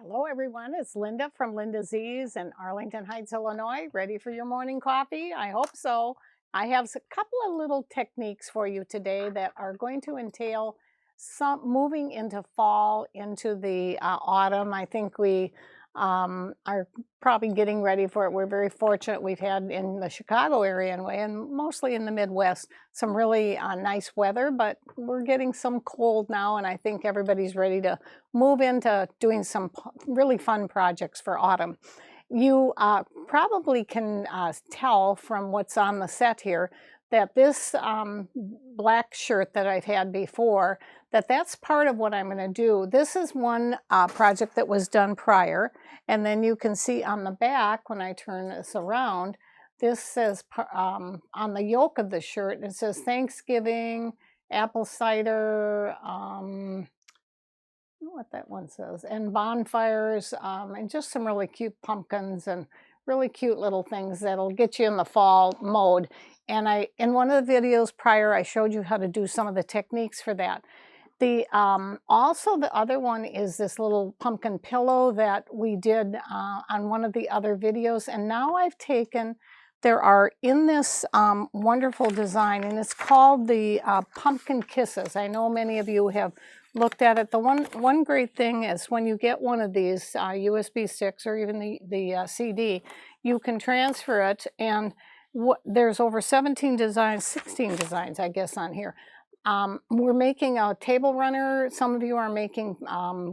Hello, everyone. It's Linda from Linda Z's in Arlington Heights, Illinois. Ready for your morning coffee? I hope so. I have a couple of little techniques for you today that are going to entail some moving into fall, into the autumn. I think we are probably getting ready for it. We're very fortunate. We've had in the Chicago area anyway, and mostly in the Midwest, some really nice weather, but we're getting some cold now, and I think everybody's ready to move into doing some really fun projects for autumn. You probably can tell from what's on the set here that this black shirt that I've had before, that's part of what I'm going to do. This is one project that was done prior, and then you can see on the back, when I turn this around, this says on the yoke of the shirt, it says Thanksgiving, apple cider, what that one says, and bonfires, and just some really cute pumpkins and really cute little things that'll get you in the fall mode. And in one of the videos prior, I showed you how to do some of the techniques for that. Also the other one is this little pumpkin pillow that we did on one of the other videos. And now I've taken, there are in this wonderful design, and it's called the Pumpkin Kisses. I know many of you have looked at it. The one great thing is when you get one of these USB sticks or even the CD, you can transfer it, and there's over 17 designs, 16 designs, I guess, on here. We're making a table runner. Some of you are making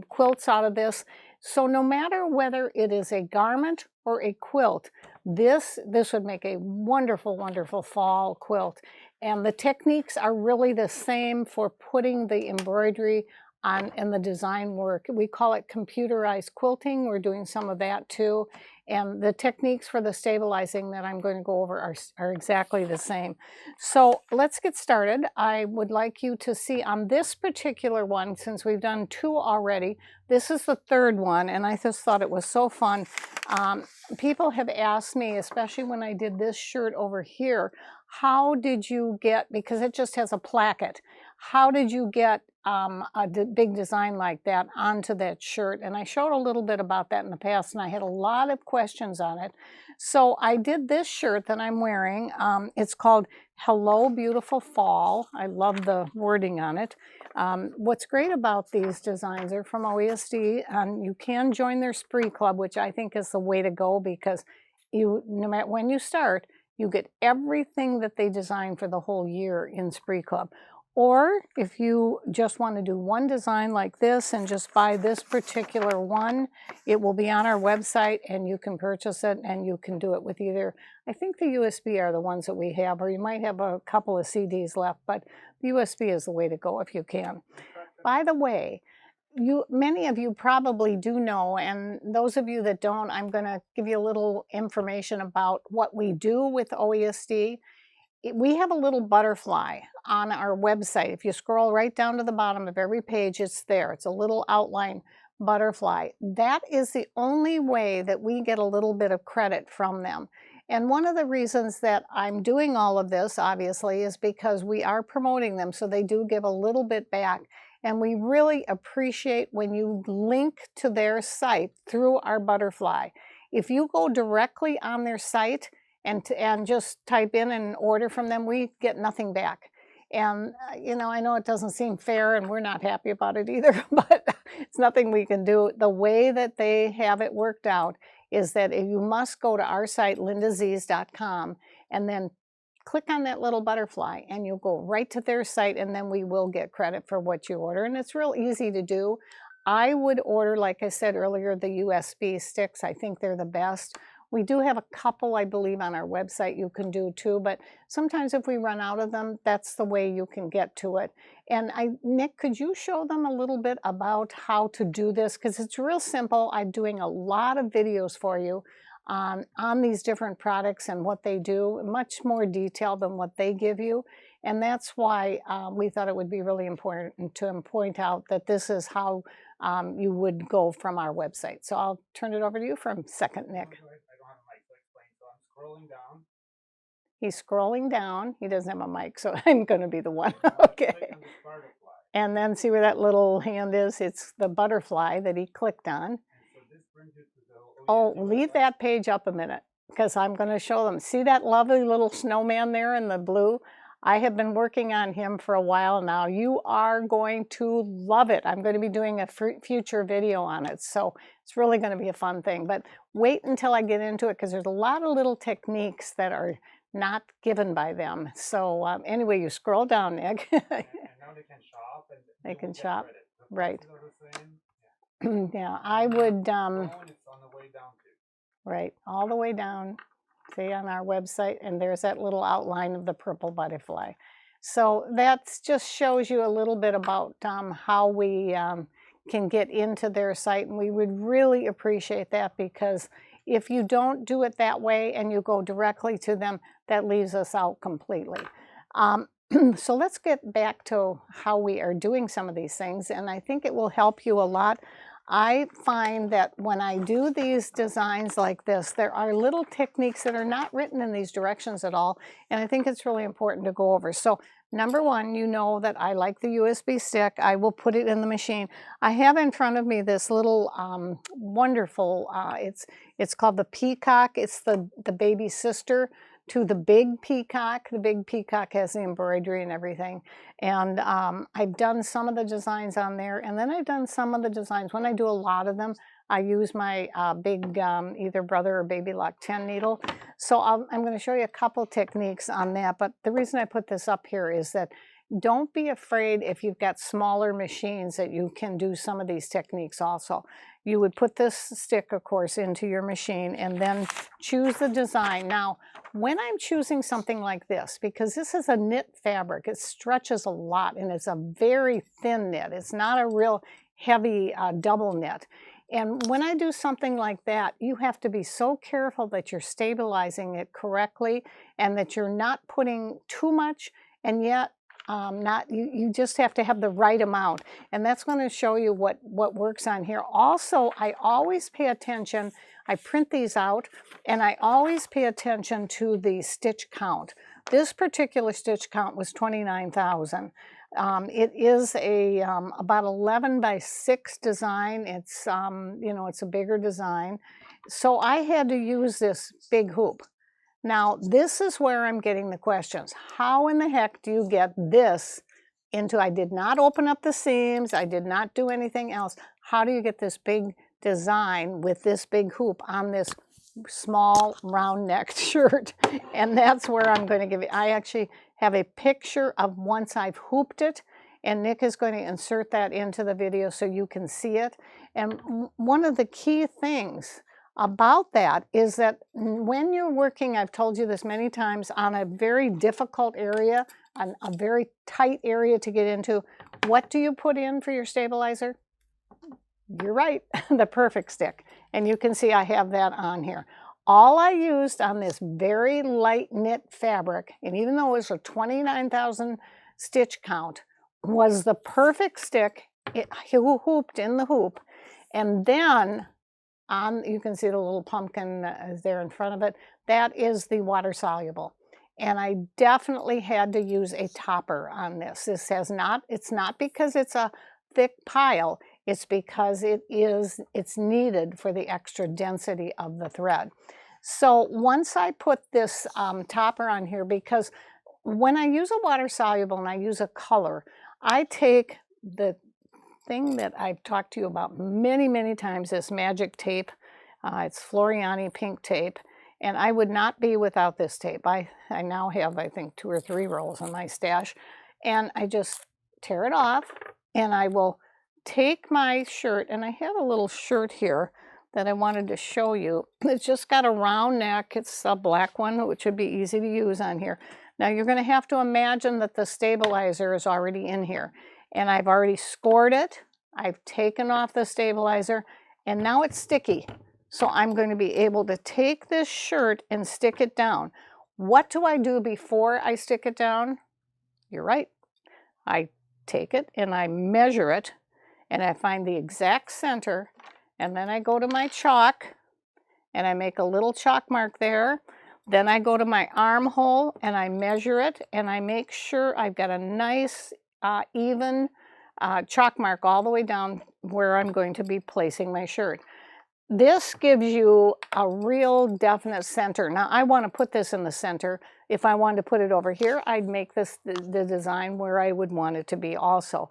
quilts out of this. So no matter whether it is a garment or a quilt, this would make a wonderful, wonderful fall quilt. And the techniques are really the same for putting the embroidery on in the design work. We call it computerized quilting. We're doing some of that too. And the techniques for the stabilizing that I'm going to go over are exactly the same. So let's get started. I would like you to see on this particular one, since we've done two already, this is the third one, and I just thought it was so fun. People have asked me, especially when I did this shirt over here, how did you get, because it just has a placket, how did you get a big design like that onto that shirt? And I showed a little bit about that in the past, and I had a lot of questions on it. So I did this shirt that I'm wearing. It's called Hello Beautiful Fall. I love the wording on it. What's great about these designs are from OESD, and you can join their spree club, which I think is the way to go, because no matter when you start, you get everything that they design for the whole year in spree club. Or if you just want to do one design like this and just buy this particular one, it will be on our website and you can purchase it, and you can do it with either, I think the USB are the ones that we have, or you might have a couple of CDs left, but the USB is the way to go if you can. By the way, many of you probably do know, and those of you that don't, I'm going to give you a little information about what we do with OESD. We have a little butterfly on our website. If you scroll right down to the bottom of every page, it's there. It's a little outline butterfly. That is the only way that we get a little bit of credit from them. And one of the reasons that I'm doing all of this, obviously, is because we are promoting them, so they do give a little bit back. And we really appreciate when you link to their site through our butterfly. If you go directly on their site and just type in an order from them, we get nothing back. And you know, I know it doesn't seem fair, and we're not happy about it either, but it's nothing we can do. The way that they have it worked out is that you must go to our site, lindaz's.com, and then click on that little butterfly, and you'll go right to their site, and then we will get credit for what you order. And it's real easy to do. I would order, like I said earlier, the USB sticks. I think they're the best. We do have a couple, I believe, on our website you can do too, but sometimes if we run out of them, that's the way you can get to it. And Nick, could you show them a little bit about how to do this? Because it's real simple. I'm doing a lot of videos for you on these different products and what they do, much more detail than what they give you. And that's why we thought it would be really important to point out that this is how you would go from our website. So I'll turn it over to you for a second, Nick. Scrolling down. He's scrolling down. He doesn't have a mic, so I'm going to be the one. Okay. And then see where that little hand is? It's the butterfly that he clicked on. Oh, leave that page up a minute because I'm going to show them. See that lovely little snowman there in the blue? I have been working on him for a while now. You are going to love it. I'm going to be doing a future video on it. So it's really going to be a fun thing. But wait until I get into it because there's a lot of little techniques that are not given by them. So anyway, you scroll down, Nick. And now they can shop. And they can shop, the right. Yeah, I would, it's on the way down too. Right, all the way down, see on our website, and there's that little outline of the purple butterfly. So that just shows you a little bit about how we can get into their site, and we would really appreciate that because if you don't do it that way and you go directly to them, that leaves us out completely. So let's get back to how we are doing some of these things, and I think it will help you a lot. I find that when I do these designs like this, there are little techniques that are not written in these directions at all, and I think it's really important to go over. So number one, you know that I like the USB stick. I will put it in the machine. I have in front of me this little wonderful, it's called the Peacock. It's the baby sister to the big Peacock. The big Peacock has the embroidery and everything. And I've done some of the designs on there, and then I've done some of the designs. When I do a lot of them, I use my big either Brother or Baby Lock 10 needle. So I'm going to show you a couple techniques on that. But the reason I put this up here is that don't be afraid if you've got smaller machines that you can do some of these techniques also. You would put this stick, of course, into your machine and then choose the design. Now, when I'm choosing something like this, because this is a knit fabric, it stretches a lot and it's a very thin knit. It's not a real heavy double knit. And when I do something like that, you have to be so careful that you're stabilizing it correctly and that you're not putting too much and yet you just have to have the right amount. And that's going to show you what works on here. Also, I always pay attention. I print these out and I always pay attention to the stitch count. This particular stitch count was 29,000. It is a about 11 by 6 design. It's you know, it's a bigger design. So I had to use this big hoop. Now, this is where I'm getting the questions. How in the heck do you get this into, I did not open up the seams, I did not do anything else. How do you get this big design with this big hoop on this small round-necked shirt? And that's where I'm going to give you, I actually have a picture of once I've hooped it, and Nick is going to insert that into the video so you can see it. And one of the key things about that is that when you're working, I've told you this many times, on a very difficult area, on a very tight area to get into, what do you put in for your stabilizer? You're right, the Perfect Stick. And you can see I have that on here. All I used on this very light knit fabric, and even though it was a 29,000 stitch count, was the Perfect Stick. It hooped in the hoop, and then you can see the little pumpkin is there in front of it. That is the water soluble. And I definitely had to use a topper on this. This has not, it's not because it's a thick pile, it's because it's needed for the extra density of the thread. So once I put this topper on here, because when I use a water soluble and I use a color, I take the thing that I've talked to you about many, many times, this magic tape. It's Floriani pink tape, and I would not be without this tape. I now have, I think, 2 or 3 rolls in my stash, and I just tear it off, and I will take my shirt, and I have a little shirt here that I wanted to show you. It's just got a round neck. It's a black one, which would be easy to use on here. Now you're going to have to imagine that the stabilizer is already in here. And I've already scored it. I've taken off the stabilizer, and now it's sticky. So I'm going to be able to take this shirt and stick it down. What do I do before I stick it down? You're right. I take it and I measure it, and I find the exact center, and then I go to my chalk, and I make a little chalk mark there. Then I go to my armhole, and I measure it, and I make sure I've got a nice even chalk mark all the way down where I'm going to be placing my shirt. this gives you a real definite center. Now I want to put this in the center. If I wanted to put it over here, I'd make this the design where I would want it to be also.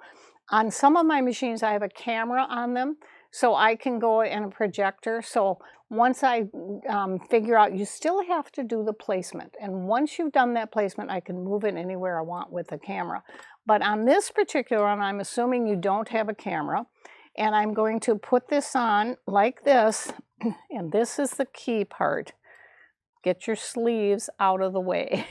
On some of my machines, I have a camera on them, so I can go in a projector. So once I figure out, you still have to do the placement. And once you've done that placement, I can move it anywhere I want with the camera. But on this particular one, I'm assuming you don't have a camera. And I'm going to put this on like this, and this is the key part. Get your sleeves out of the way.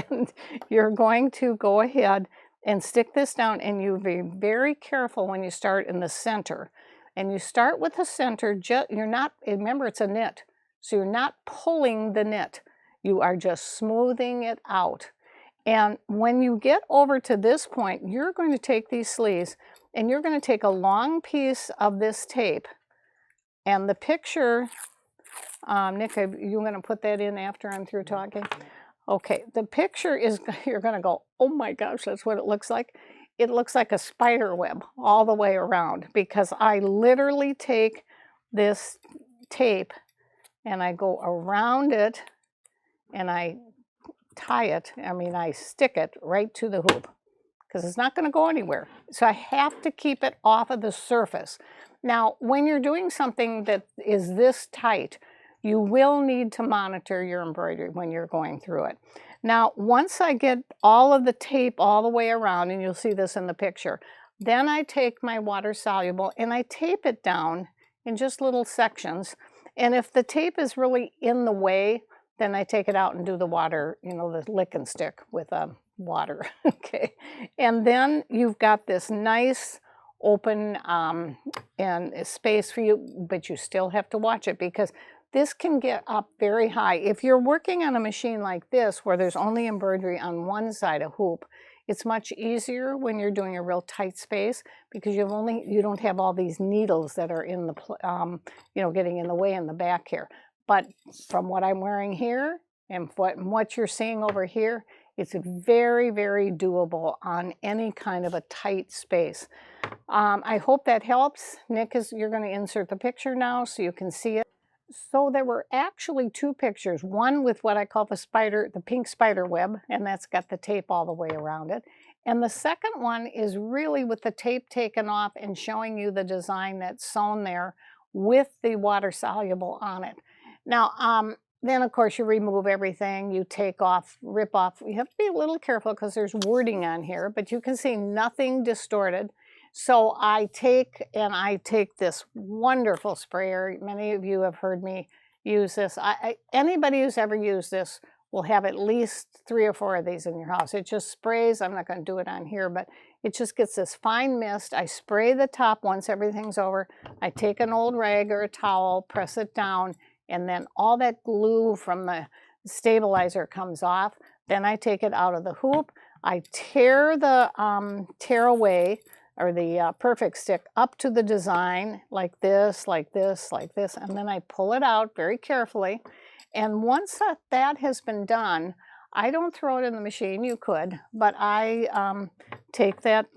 And you're going to go ahead and stick this down, and you be very careful when you start in the center. And you start with the center, you're not, remember it's a knit, so you're not pulling the knit. You are just smoothing it out. And when you get over to this point, you're going to take these sleeves and you're going to take a long piece of this tape. And the picture, Nick, you're going to put that in after I'm through talking? Okay, the picture is, you're going to go, oh my gosh, that's what it looks like. It looks like a spider web all the way around, because I literally take this tape and I go around it and I tie it, I stick it right to the hoop, because it's not going to go anywhere. So I have to keep it off of the surface. Now, when you're doing something that is this tight, you will need to monitor your embroidery when you're going through it. Now, once I get all of the tape all the way around, and you'll see this in the picture, then I take my water soluble and I tape it down in just little sections. And if the tape is really in the way, then I take it out and do the water, the lick and stick with water, okay? And then you've got this nice open and space for you, but you still have to watch it, because this can get up very high. If you're working on a machine like this, where there's only embroidery on one side of hoop, it's much easier when you're doing a real tight space, because you don't have all these needles that are in the, getting in the way in the back here. But from what I'm wearing here and what you're seeing over here, it's very, very doable on any kind of a tight space. I hope that helps. Nick, you're going to insert the picture now so you can see it. So there were actually two pictures, one with what I call the pink spider web, and that's got the tape all the way around it. And the second one is really with the tape taken off and showing you the design that's sewn there with the water soluble on it. Now, then of course you remove everything, you take off, rip off. You have to be a little careful because there's wording on here, but you can see nothing distorted. So I take this wonderful sprayer. Many of you have heard me use this. Anybody who's ever used this will have at least 3 or 4 of these in your house. It just sprays. I'm not going to do it on here, but it just gets this fine mist. I spray the top once everything's over. I take an old rag or a towel, press it down, and then all that glue from the stabilizer comes off. Then I take it out of the hoop. I tear away, or the perfect stick, up to the design like this, like this, like this, and then I pull it out very carefully. And once that has been done, I don't throw it in the machine. You could, but I take that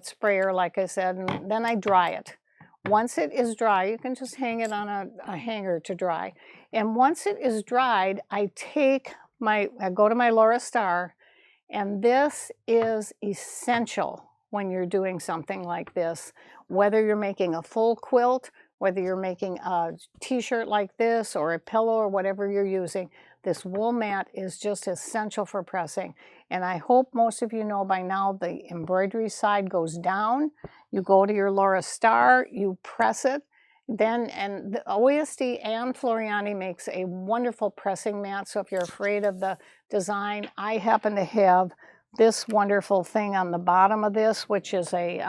sprayer, like I said, and then I dry it. Once it is dry, you can just hang it on a hanger to dry. And once it is dried, I go to my Laura Star, and this is essential when you're doing something like this. Whether you're making a full quilt, whether you're making a t-shirt like this, or a pillow, or whatever you're using, this wool mat is just essential for pressing. And I hope most of you know by now the embroidery side goes down. You go to your Laura Star, you press it. And the OESD and Floriani makes a wonderful pressing mat. So if you're afraid of the design, I happen to have this wonderful thing on the bottom of this, which is a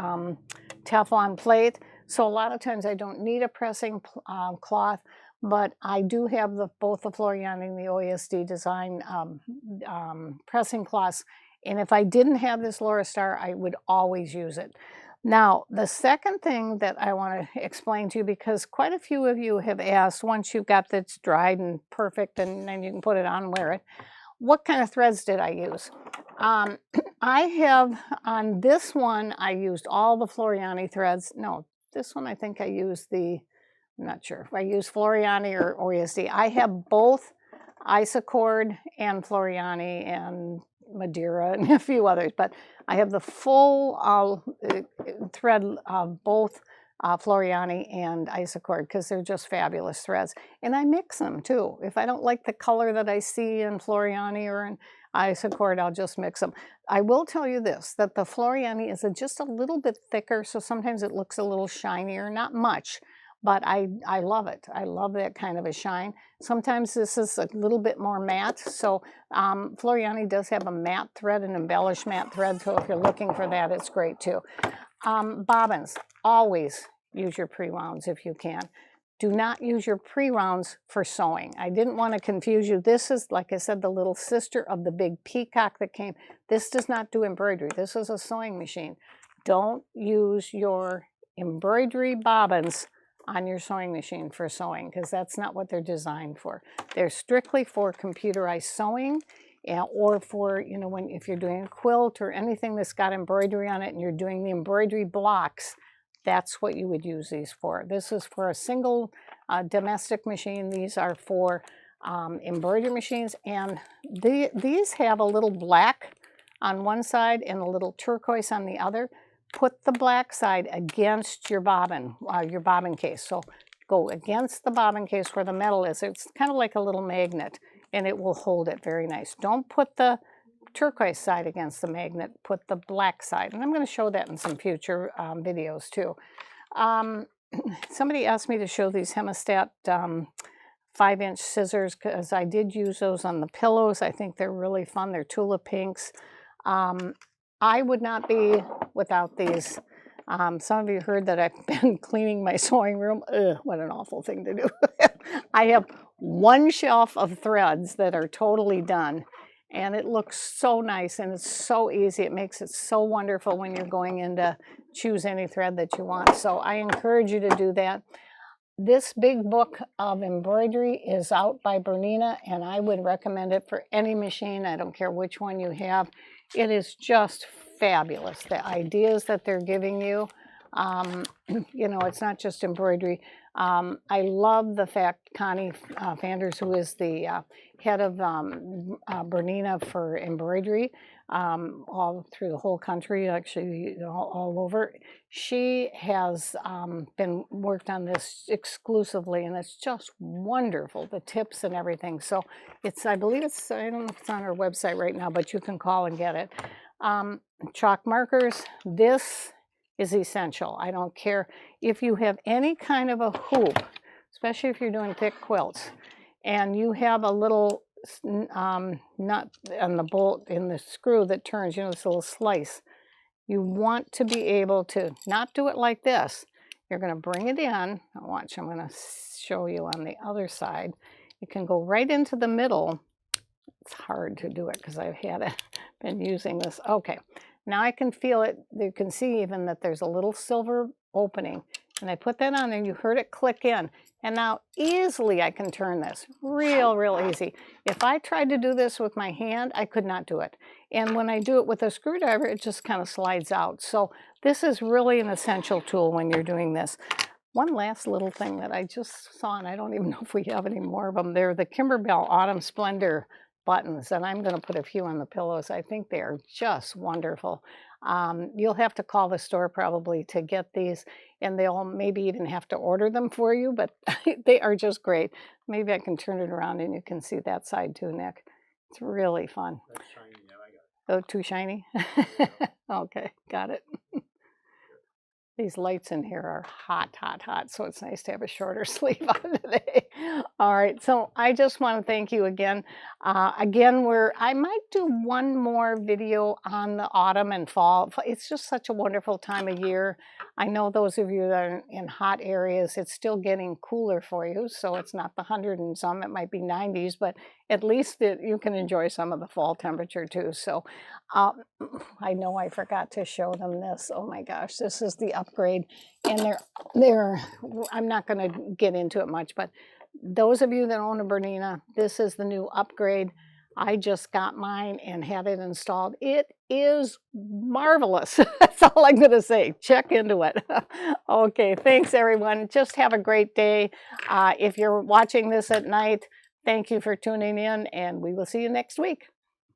Teflon plate. So a lot of times I don't need a pressing cloth, but I do have both the Floriani and the OESD design pressing cloths. And if I didn't have this Laura Star, I would always use it. Now, the second thing that I want to explain to you, because quite a few of you have asked, once you've got this dried and perfect and then you can put it on and wear it, what kind of threads did I use? I have, on this one, I used all the Floriani threads. No, this one I think I used the I'm not sure if I use Floriani or OESD. I have both Isacord and Floriani and Madeira and a few others, but I have the full thread of both Floriani and Isacord because they're just fabulous threads. And I mix them too. If I don't like the color that I see in Floriani or in Isacord, I'll just mix them. I will tell you this, that the Floriani is just a little bit thicker, so sometimes it looks a little shinier, not much, but I love it. I love that kind of a shine. Sometimes this is a little bit more matte, so Floriani does have a matte thread, an embellished matte thread, so if you're looking for that, it's great too. Bobbins, always use your pre-wounds if you can. Do not use your pre-rounds for sewing. I didn't want to confuse you. This is, like I said, the little sister of the big peacock that came. This does not do embroidery. This is a sewing machine. Don't use your embroidery bobbins on your sewing machine for sewing because that's not what they're designed for. They're strictly for computerized sewing or for, you know, if you're doing a quilt or anything that's got embroidery on it and you're doing the embroidery blocks, that's what you would use these for. This is for a single domestic machine. These are for embroidery machines, and these have a little black on one side and a little turquoise on the other. Put the black side against your bobbin case. So go against the bobbin case where the metal is. It's kind of like a little magnet, and it will hold it very nice. Don't put the turquoise side against the magnet, put the black side. And I'm going to show that in some future videos too. Somebody asked me to show these hemostat 5-inch scissors because I did use those on the pillows. I think they're really fun. They're tulip pinks. I would not be without these. Some of you heard that I've been cleaning my sewing room. Ugh, what an awful thing to do. I have one shelf of threads that are totally done. And it looks so nice and it's so easy. It makes it so wonderful when you're going in to choose any thread that you want. So I encourage you to do that. This big book of embroidery is out by Bernina, and I would recommend it for any machine. I don't care which one you have. It is just fabulous. The ideas that they're giving you, you know, it's not just embroidery. I love the fact Connie Fanders, who is the head of Bernina for embroidery all through the whole country, actually all over, she has been worked on this exclusively, and it's just wonderful, the tips and everything. So it's, I believe it's, I don't know if it's on her website right now, but you can call and get it. Chalk markers, this is essential. I don't care if you have any kind of a hoop, especially if you're doing thick quilts, and you have a little nut on the bolt in the screw that turns, you know, this little slice. You want to be able to not do it like this. You're going to bring it in. Now watch, I'm going to show you on the other side. You can go right into the middle. It's hard to do it because I've been using this. Okay, now I can feel it. You can see even that there's a little silver opening. And I put that on and you heard it click in. And now easily I can turn this. Real easy. If I tried to do this with my hand, I could not do it. And when I do it with a screwdriver, it just kind of slides out. So this is really an essential tool when you're doing this. One last little thing that I just saw, and I don't even know if we have any more of them. They're the Kimberbell Autumn Splendor buttons, and I'm going to put a few on the pillows. I think they are just wonderful. You'll have to call the store probably to get these, and they'll maybe even have to order them for you, but they are just great. Maybe I can turn it around and you can see that side too, Nick. It's really fun. That's shiny, yeah, I got it. Oh, too shiny? Okay, got it. These lights in here are hot, so it's nice to have a shorter sleeve on today. All right, so I just want to thank you again. I might do one more video on the autumn and fall. It's just such a wonderful time of year. I know those of you that are in hot areas, it's still getting cooler for you, so it's not the 100 and some, it might be 90s, but at least you can enjoy some of the fall temperature too. So I know I forgot to show them this. Oh my gosh, this is the upgrade, and I'm not going to get into it much, but those of you that own a Bernina, this is the new upgrade. I just got mine and had it installed. It is marvelous. That's all I'm going to say. Check into it. Okay, thanks everyone. Just have a great day. If you're watching this at night, thank you for tuning in, and we will see you next week.